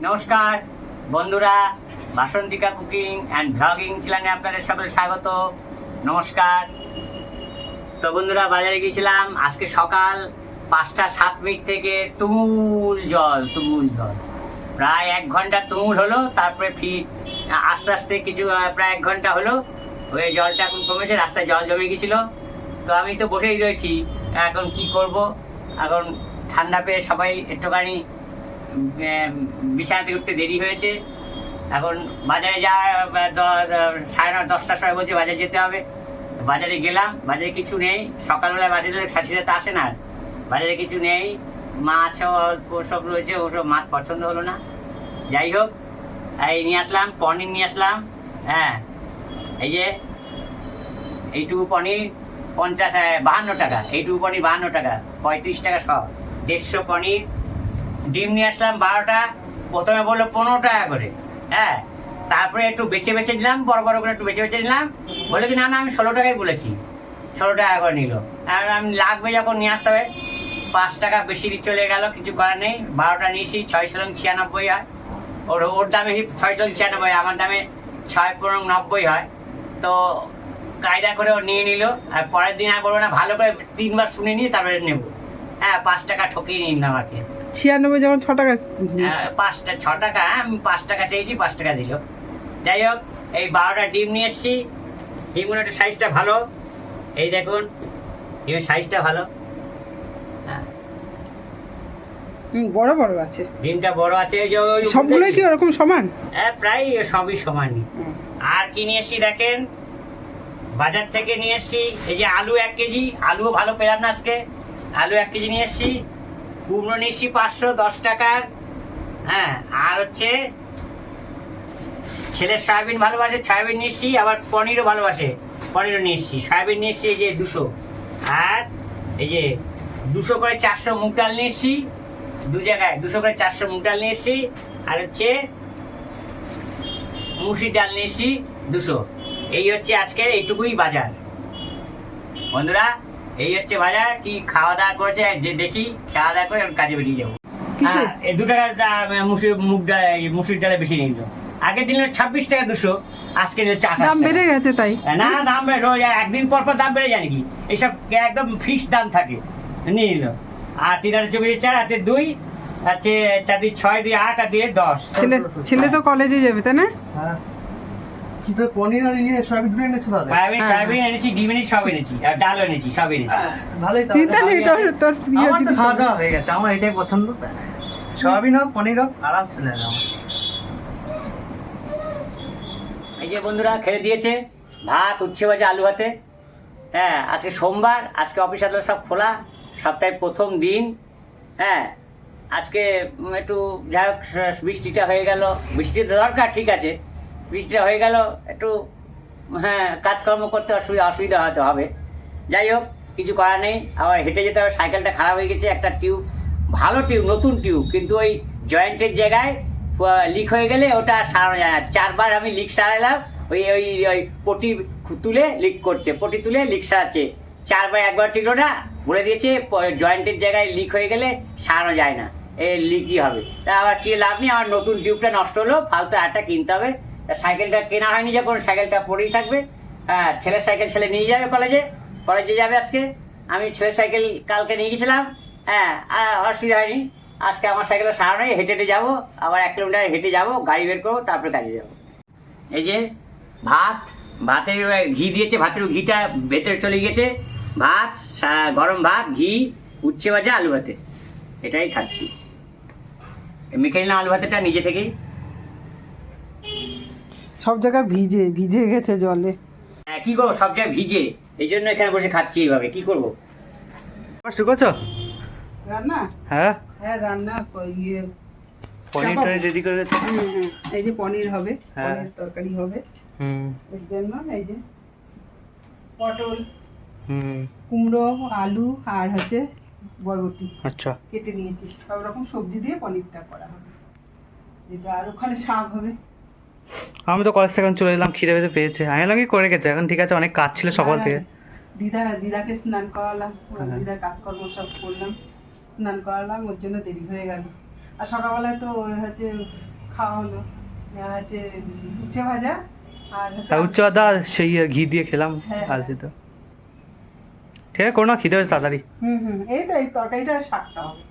নমস্কার বন্ধুরা, Basantika cooking and blogging চ্যানেলে আপনাদের সকলে স্বাগত। নমস্কার। তো বন্ধুরা, বাজারে গিয়েছিলাম আজকে সকাল 5টা 7 মিনিট থেকে তুমুল জল প্রায় 1 ঘন্টা তুমুল হলো। তারপরে আস্তে আস্তে কিছু প্রায় 1 ঘন্টা হলো, ওই জলটা এখন কমেছে। রাস্তায় জল জমে গেছিল। তো আমি তো বসেই রয়েছি, এখন কি করব। এখন ঠান্ডা পেয়ে সবাই একটুখানি বিছানাতে উঠতে দেরি হয়েছে। এখন বাজারে সাড়ে 10টার সময় বলছে বাজারে যেতে হবে। বাজারে গেলাম, বাজারে কিছু নেই। সকালবেলায় বাজারে সাথে আসে না, বাজারে কিছু নেই। মাছ অল্প সব রয়েছে, ওসব মাছ পছন্দ হলো না। যাই হোক, এই নিয়ে আসলাম পনির নিয়ে আসলাম। হ্যাঁ, এই যে এইটুকু পনির 52 টাকা, এইটুকু পনির 52 টাকা, 35 টাকা সব। 150 পনির। ডিম নিয়ে আসলাম 12টা। প্রথমে বললো 15 টাকা করে। হ্যাঁ, তারপরে একটু বেছে নিলাম, বড় করে একটু বেছে নিলাম। বলে কি না আমি 16 টাকাই বলেছি, 16 টাকা করে নিল। আর আমি লাগবে যখন নিয়ে আসতে হবে, 5 টাকা বেশি চলে গেল, কিছু করার নেই। 12টা নিয়েছি, 696 হয়। ওর দামে 696, আমার দামে 695 হয়। তো কায়দা করে ও নিয়ে নিল। আর পরের দিন আর বলবো না, ভালো করে 3বার শুনে নিয়ে তারপরে নেবো। হ্যাঁ, 5 টাকা ঠকিয়ে নিন আমাকে। 96 যেমন 6 টাকা, 6 টাকা। আমি 5 টাকা চেয়েছি, 5 টাকা দিল। যাই হোক, এই 12টা ডিম নিয়ে এসছি। ডিমগুলো একটু সাইজটা ভালো, এই দেখুন ডিমের সাইজটা ভালো। হ্যাঁ, বড় বড় আছে। ডিমটা বড় আছে। সবগুলোই কি ওরকম সমান? হ্যাঁ, প্রায় সবই সমানই। আর কি নিয়ে এসছি দেখেন, বাজার থেকে নিয়ে এসছি এই যে আলু 1 কেজি। আলুও ভালো পেলাম না আজকে। আলু 1 কেজি নিয়ে এসছি। কুমড়ো নিয়ে এসছি 510 টাকার। হ্যাঁ, আর হচ্ছে ছেলে সয়াবিন ভালোবাসে, সয়াবিন নিয়ে এসছি। আবার পনিরও ভালোবাসে, পনিরও নিয়ে এসছি। সয়াবিন নিয়ে এসছি এই যে 200। আর এই যে 200 করে 400 মুগ ডাল নিয়ে এসছি। 2 জায়গায় 200 করে 400 মুগ ডাল নিয়ে এসছি। আর হচ্ছে মুসুর ডাল নিয়ে এসছি 200। এই হচ্ছে আজকের এইটুকুই বাজার বন্ধুরা। এই হচ্ছে বাজার। কি খাওয়া দাওয়া করেছে যে দেখি, খাওয়া দাওয়া করে কাজে বেরিয়ে যাবো। হ্যাঁ, 2 টাকা মুসুর ডালে বেশি নিল। আগের দিন 26 টাকা 200, আজকে দাম বেড়ে গেছে তাই না। দাম রোজ একদিন পর দাম বেড়ে যায় নাকি? এইসব একদম ফিক্সড দাম থাকে, নিয়ে নিল। আর 3/24 হাতে 2 আছে, 4 দিয়ে 6 দিয়ে 8 আর দিয়ে 10। ছেলে তো কলেজে যাবে তাই না? হ্যাঁ, কি তো পনির আর সয়াবিন দুটো এনেছো দাদা? সয়াবিন এনেছি, ডিম এনেছি, সব এনেছি, আর ডাল এনেছি, সব এনেছি। ভালোই তো। চিন্তা নেই, তোর প্রিয় আমার তো জিনিস। খাওয়া দাওয়া হয়ে গেছে, আমার এটাই পছন্দ। সয়াবিন হোক পনির হোক, আরামসে নেয় আমার। এই যে বন্ধুরা, খেয়ে দিয়েছে ভাত, উচ্ছে ভাজা, আলু ভাতে। হ্যাঁ, আজকে সোমবার, আজকে অফিস আদালত সব খোলা, সপ্তাহের প্রথম দিন। হ্যাঁ, আজকে একটু যাই হোক বৃষ্টিটা হয়ে গেল। বৃষ্টির দরকার, ঠিক আছে, বৃষ্টিটা হয়ে গেল একটু। হ্যাঁ, কাজকর্ম করতে অসুবিধা হয়তো হবে। যাই হোক, কিছু করার নেই। আবার হেঁটে যেতে হবে। সাইকেলটা খারাপ হয়ে গেছে, একটা টিউব, ভালো টিউব, নতুন টিউব, কিন্তু ওই জয়েন্টের জায়গায় লিক হয়ে গেলে ওটা সারানো যায় না। 4বার আমি লিক সারালাম। ওই ওই ওই পটি তুলে লিক করছে, পটি তুলে লিক সারাচ্ছে। 4বার, একবার টিকলো না, বলে দিয়েছে জয়েন্টের জায়গায় লিক হয়ে গেলে সারানো যায় না, লিকই হবে। তা আবার কি লাভ নেই, আমার নতুন টিউবটা নষ্ট হলো, ফালতু আরেকটা কিনতে হবে। সাইকেলটা কেনা হয়নি যখন, সাইকেলটা পড়েই থাকবে। হ্যাঁ, ছেলের সাইকেল ছেলে নিয়ে যাবে কলেজে যাবে আজকে। আমি ছেলের সাইকেল কালকে নিয়ে গেছিলাম। হ্যাঁ, আর অসুবিধা হয়নি। আজকে আমার সাইকেলে সারা নেই, হেঁটে যাবো। আবার 1 কিলোমিটার হেঁটে যাবো, গাড়ি বের করবো, তারপরে কাজে যাবো। এই যে ভাতের ঘি দিয়েছে, ভাতের ঘিটা ভেতরে চলে গেছে। ভাত, গরম ভাত, ঘি, উচ্ছে ভাজা, আলু ভাতে, এটাই খাচ্ছি। মেখে নিলাম আলু ভাতেটা নিজে থেকেই। সব জায়গায় ভিজে গেছে জলে। হ্যাঁ, কি করবো, সব জায়গায় ভিজে, এই জন্য এখানে বসে খাচ্ছি এইভাবে। কি করবো? শুকোছো? রান্না? হ্যাঁ, হ্যাঁ, রান্না পনিরটা রেডি করে গেছে। এই যে পনির হবে, হ্যাঁ। পনির তরকারি হবে। হুম এর জন্য এই যে পটল, হুম কুমড়ো, আলু আর হচ্ছে বরবটি আচ্ছা। কেটে নিয়েছি। সব রকম সবজি দিয়ে পনিরটা করা হবে। এটা আর ওখানে শাক হবে। আমি তো কলেজ থেকে চলে এলাম, খিদে পেতে পেয়েছে। আমি এলাম কি করে গেছে এখন, ঠিক আছে, অনেক কাজ ছিল সকাল থেকে। দিদাকে স্নান করালাম, হ্যাঁ। দিদার কাজকর্ম সব করলাম, স্নান করালাম, ওর জন্য দেরি হয়ে গেল। আর সকালবেলায় তো হচ্ছে খাওয়া হলো হচ্ছে উচ্ছে ভাজা আর হচ্ছে আর উচ্চ আদা সেই ঘি দিয়ে খেলাম হ্যাঁ, আজ হ্যাঁ। তো ঠিক আছে, কোনো না, খিদে হয়েছে তাড়াতাড়ি। এইটাই তরকারিটা আর শাকটা হবে।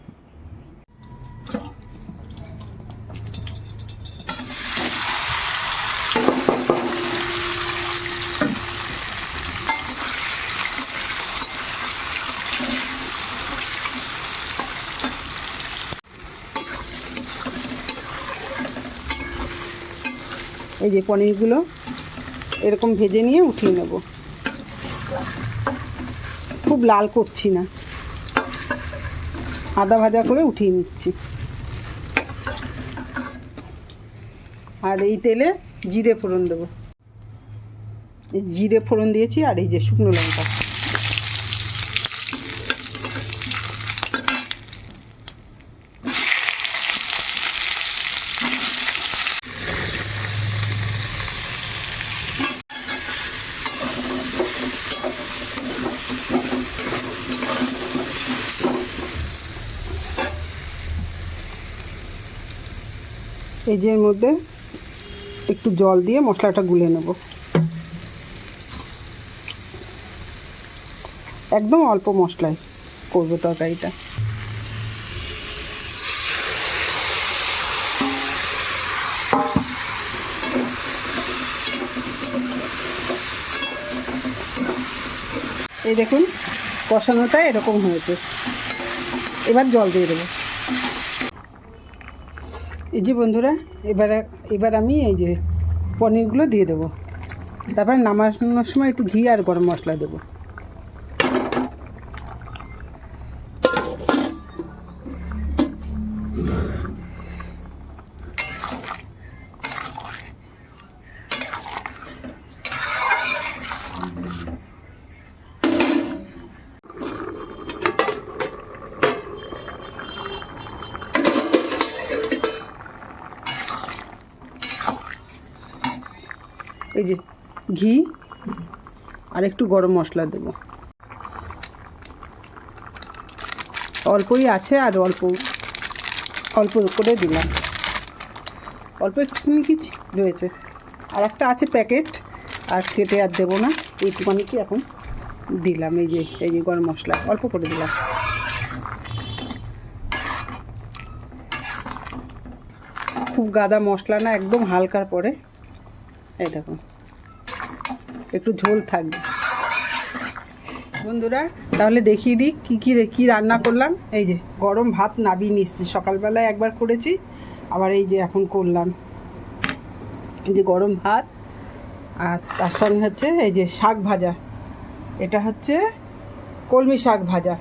এই যে পনিরগুলো এরকম ভেজে নিয়ে উঠিয়ে নেব, খুব লাল করছি না, আদা ভাজা করে উঠিয়ে নিচ্ছি। আর এই তেলে জিরে ফোড়ন দেবো, এই জিরে ফোড়ন দিয়েছি আর এই যে শুকনো লঙ্কা। এই যে এর মধ্যে একটু জল দিয়ে মশলাটা গুলে নেব, একদম অল্প মশলায় করবো তরকারিটা। এই দেখুন কষানোটা এরকম হয়েছে, এবার জল দিয়ে দেবো। এই যে বন্ধুরা, এবার আমি এই যে পনিরগুলো দিয়ে দেবো, তারপর নামানোর সময় একটু ঘি আর গরম মশলা দেবো। এই যে ঘি আর একটু গরম মশলা দেবো, অল্পই আছে আর অল্প অল্প করে দিলাম, অল্প একটুখানি কিছু রয়েছে, আর একটা আছে প্যাকেট, আর কেটে আর দেবো না, এইটুখানি কি এখন দিলাম। এই যে গরম মশলা অল্প করে দিলাম। খুব গাদা মশলা না, একদম হালকার পরে। এই দেখুন একটু ঝোল থাকবে। বন্ধুরা তাহলে দেখিয়ে দিই কী রান্না করলাম। এই যে গরম ভাত নাবিয়ে নিচ্ছি, সকালবেলায় একবার করেছি, আবার এই যে এখন করলাম। এই যে গরম ভাত, আর তার সঙ্গে হচ্ছে এই যে শাক ভাজা, এটা হচ্ছে কলমি শাক ভাজা,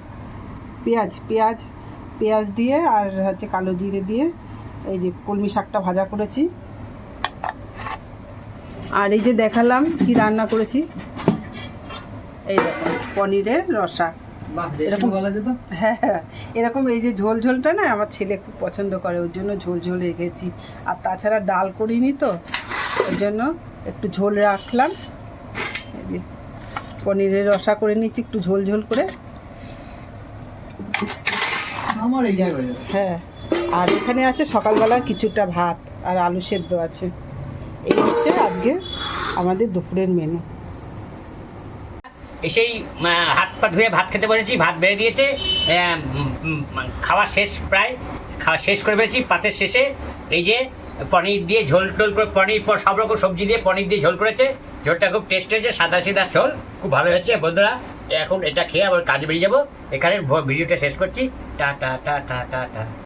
পেঁয়াজ দিয়ে আর হচ্ছে কালো জিরে দিয়ে এই যে কলমি শাকটা ভাজা করেছি। আর এই যে দেখালাম কি রান্না করেছি, এই দেখো পনিরের রসা। এরকম বলা যেত, হ্যাঁ হ্যাঁ, এরকম এই যে ঝোল ঝোলটা না আমার ছেলে খুব পছন্দ করে, ওর জন্য ঝোল ঝোল রেখেছি। আর তাছাড়া ডাল করিনি তো, ওর জন্য একটু ঝোল রাখলাম। এই যে পনিরের রসা করে নিচ্ছি একটু ঝোল ঝোল করে। আমার এই হ্যাঁ, আর এখানে আছে সকালবেলা কিছুটা ভাত আর আলু সেদ্ধ আছে। এই হচ্ছে আজকে আমাদের দুপুরের মেনু। এসেই হাত পা ধুয়ে ভাত খেতে বসেছি, ভাত বেড়ে দিয়েছে, খাওয়া শেষ, প্রায় খাওয়া শেষ করে ফেলেছি। পাতের শেষে এই যে পনির দিয়ে ঝোল টোল করে, পনির পর সব রকম সবজি দিয়ে পনির দিয়ে ঝোল করেছে, ঝোলটা খুব টেস্ট হয়েছে, সাদা সিধা ঝোল, খুব ভালো হয়েছে। বন্ধুরা এখন এটা খেয়ে আবার কাজে বেরিয়ে যাবো, এখানে ভিডিওটা শেষ করছি। টা টা টা টা টা টা।